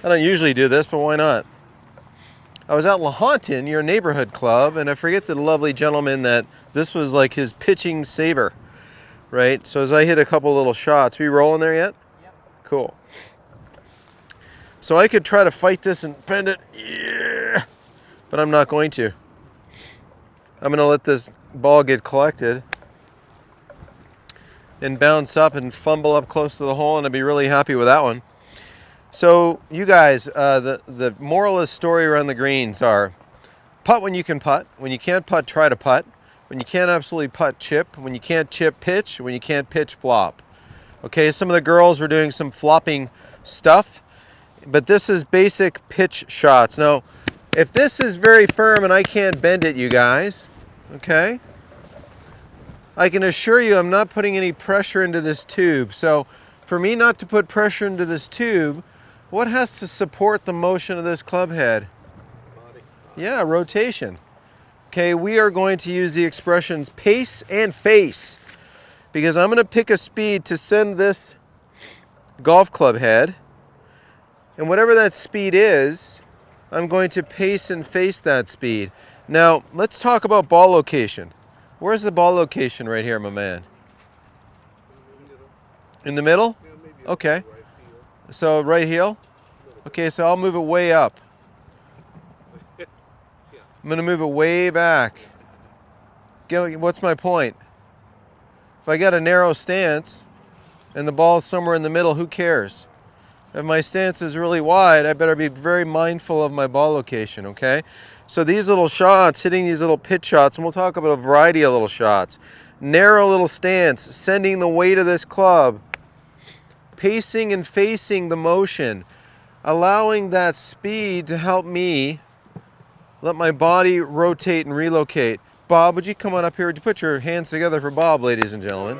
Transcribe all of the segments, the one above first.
I don't usually do this, but why not? I was at Lahontan, your neighborhood club, and I forget the lovely gentleman that this was like his pitching saver, right? So as I hit a couple little shots, we rolling there yet? Yep. Cool. So I could try to fight this and bend it, yeah, but I'm not going to. I'm going to let this ball get collected and bounce up and fumble up close to the hole, and I'd be really happy with that one. So you guys, the moral of the story around the greens are putt when you can putt. When you can't putt, try to putt. When you can't absolutely putt, chip. When you can't chip, pitch. When you can't pitch, flop. Okay, some of the girls were doing some flopping stuff, but this is basic pitch shots. Now, if this is very firm and I can't bend it, you guys, okay, I can assure you I'm not putting any pressure into this tube. So for me not to put pressure into this tube, what has to support the motion of this club head? Body. Yeah, rotation. Okay, we are going to use the expressions pace and face, because I'm going to pick a speed to send this golf club head, and whatever that speed is, I'm going to pace and face that speed. Now, let's talk about ball location. Where's the ball location right here, my man? In the middle? Yeah, maybe Okay. right heel. So right heel? Okay, so I'll move it way up. Yeah. I'm going to move it way back. What's my point? If I got a narrow stance and the ball's somewhere in the middle, who cares? If my stance is really wide, I better be very mindful of my ball location, okay? So these little shots, hitting these little pitch shots, and we'll talk about a variety of little shots. Narrow little stance, sending the weight of this club, pacing and facing the motion, allowing that speed to help me let my body rotate and relocate. Bob, would you come on up here? Would you put your hands together for Bob, ladies and gentlemen?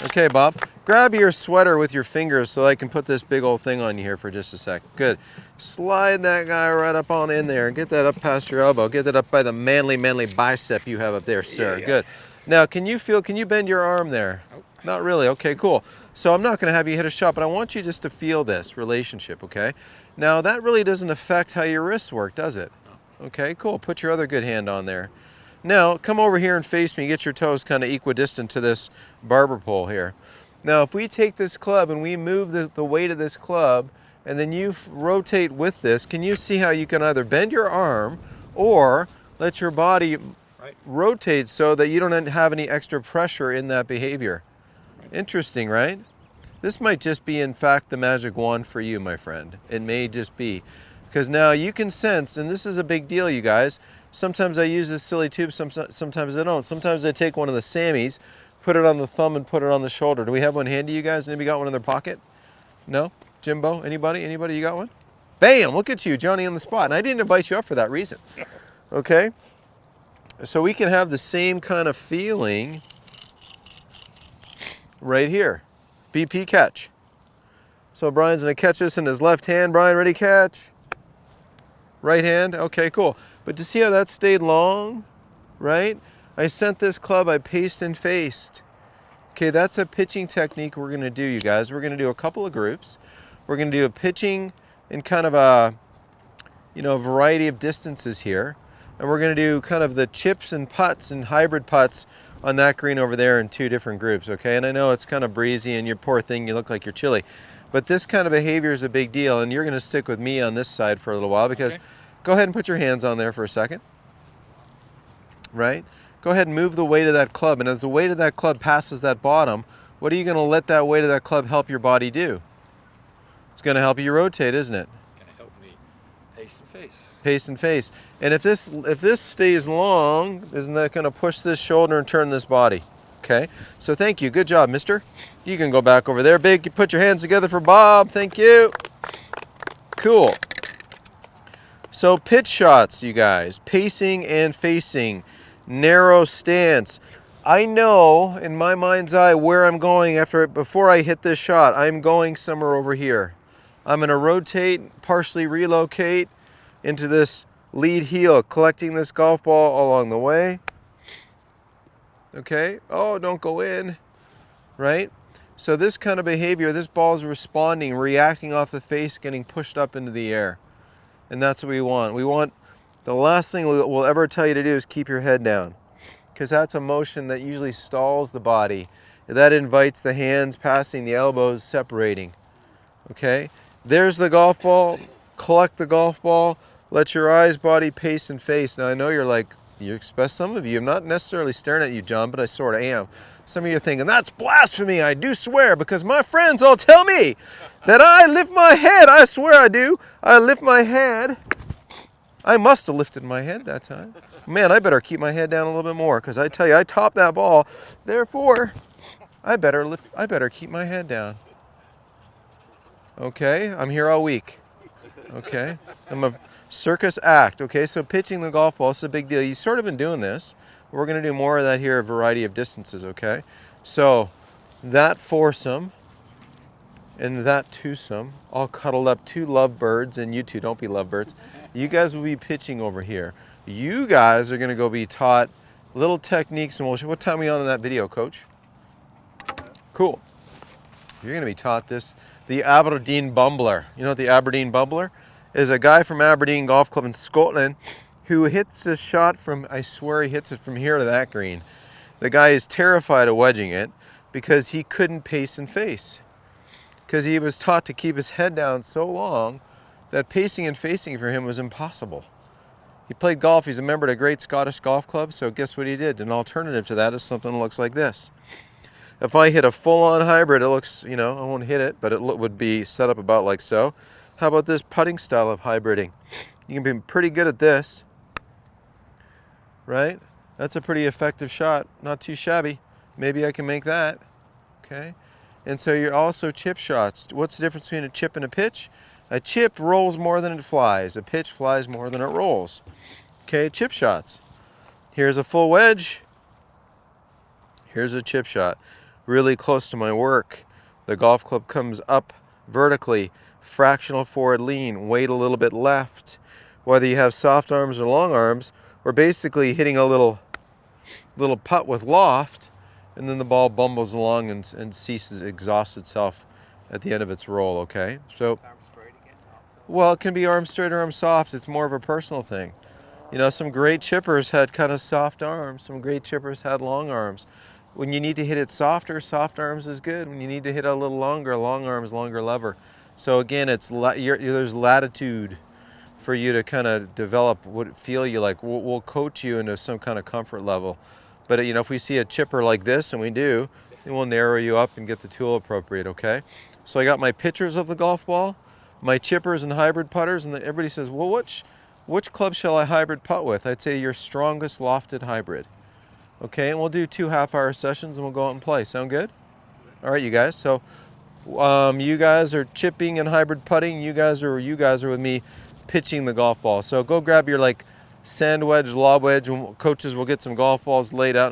Okay, Bob. Grab your sweater with your fingers so I can put this big old thing on you here for just a sec. Good. Slide that guy right up on in there. Get that up past your elbow. Get that up by the manly bicep you have up there, sir. Yeah. Good. Now, can you bend your arm there? Nope. Not really. Okay, cool. So I'm not going to have you hit a shot, but I want you just to feel this relationship, okay? Now, that really doesn't affect how your wrists work, does it? No. Okay, cool. Put your other good hand on there. Now, come over here and face me. Get your toes kind of equidistant to this barber pole here. Now, if we take this club and we move the weight of this club, and then you rotate with this, can you see how you can either bend your arm or let your body rotate so that you don't have any extra pressure in that behavior? Interesting, right? This might just be, in fact, the magic wand for you, my friend. It may just be. Because now you can sense, and this is a big deal, you guys. Sometimes I use this silly tube, sometimes I don't. Sometimes I take one of the Sammys, put it on the thumb and put it on the shoulder. Do we have one handy, you guys? Anybody got one in their pocket? No? Jimbo? Anybody? Anybody, you got one? Bam! Look at you, Johnny on the spot. And I didn't invite you up for that reason. Okay? So we can have the same kind of feeling right here. BP catch. So Brian's going to catch this in his left hand. Brian, ready, catch? Right hand? Okay, cool. But to see how that stayed long, right? I sent this club, I paced and faced. Okay, that's a pitching technique we're going to do, you guys. We're going to do a couple of groups. We're going to do a pitching in kind of a variety of distances here. And we're going to do kind of the chips and putts and hybrid putts on that green over there in two different groups, okay? And I know it's kind of breezy and you poor thing, you look like you're chilly. But this kind of behavior is a big deal, and you're going to stick with me on this side for a little while because go ahead and put your hands on there for a second, right? Go ahead and move the weight of that club, and as the weight of that club passes that bottom, what are you going to let that weight of that club help your body do? It's going to help you rotate, isn't it? It's going to help me pace and face. Pace and face. And if this stays long, isn't that going to push this shoulder and turn this body? Okay, so thank you. Good job, mister. You can go back over there. Big, put your hands together for Bob. Thank you. Cool. So pitch shots, you guys. Pacing and facing. Narrow stance. I know in my mind's eye where I'm going before I hit this shot. I'm going somewhere over here. I'm going to rotate, partially relocate into this lead heel, collecting this golf ball along the way. Okay, oh, don't go in, right? So this kind of behavior, this ball is responding, reacting off the face, getting pushed up into the air. And that's what we want. We want, the last thing we'll ever tell you to do is keep your head down, because that's a motion that usually stalls the body. That invites the hands passing, the elbows separating. Okay? There's the golf ball. Collect the golf ball. Let your eyes, body, pace, and face. Now I know you're like, you expect some of you, I'm not necessarily staring at you, John, but I sort of am. Some of you are thinking, that's blasphemy, I do swear, because my friends all tell me that I lift my head. I swear I do. I lift my head. I must have lifted my head that time. Man, I better keep my head down a little bit more, because I tell you, I topped that ball. Therefore, I better keep my head down. Okay, I'm here all week. Okay, I'm a circus act. Okay, so pitching the golf ball is a big deal. You've sort of been doing this. We're going to do more of that here, a variety of distances. Okay, so that foursome and that twosome, all cuddled up, two lovebirds, and you two, don't be lovebirds. You guys will be pitching over here. You guys are going to go be taught little techniques, and we'll show. What time are we on in that video, Coach? Cool. You're going to be taught this. The Aberdeen Bumbler. You know what the Aberdeen Bumbler is? A guy from Aberdeen Golf Club in Scotland who hits a shot from, I swear he hits it from here to that green. The guy is terrified of wedging it because he couldn't pace and face. Because he was taught to keep his head down so long that pacing and facing for him was impossible. He played golf. He's a member of a great Scottish golf club, so guess what he did? An alternative to that is something that looks like this. If I hit a full-on hybrid, it looks, I won't hit it, but it would be set up about like so. How about this putting style of hybriding? You can be pretty good at this, right? That's a pretty effective shot, not too shabby. Maybe I can make that, okay? And so you're also chip shots. What's the difference between a chip and a pitch? A chip rolls more than it flies. A pitch flies more than it rolls. Okay, chip shots. Here's a full wedge. Here's a chip shot. Really close to my work. The golf club comes up vertically, fractional forward lean, weight a little bit left. Whether you have soft arms or long arms, we're basically hitting a little putt with loft, and then the ball bumbles along and ceases, exhausts itself at the end of its roll, okay? So, well, it can be arm straight or arm soft. It's more of a personal thing. Some great chippers had kind of soft arms. Some great chippers had long arms. When you need to hit it softer, soft arms is good. When you need to hit it a little longer, long arms, longer lever. So again, there's latitude for you to kind of develop what feel you like. We'll coach you into some kind of comfort level. But if we see a chipper like this, and we do, then we'll narrow you up and get the tool appropriate, okay? So I got my pitchers of the golf ball, my chippers and hybrid putters, and everybody says, well, which club shall I hybrid putt with? I'd say your strongest lofted hybrid. Okay, and we'll do 2 half-hour sessions and we'll go out and play. Sound good? All right, you guys. So you guys are chipping and hybrid putting. You guys are with me pitching the golf ball. So go grab your sand wedge, lob wedge. Coaches will get some golf balls laid out.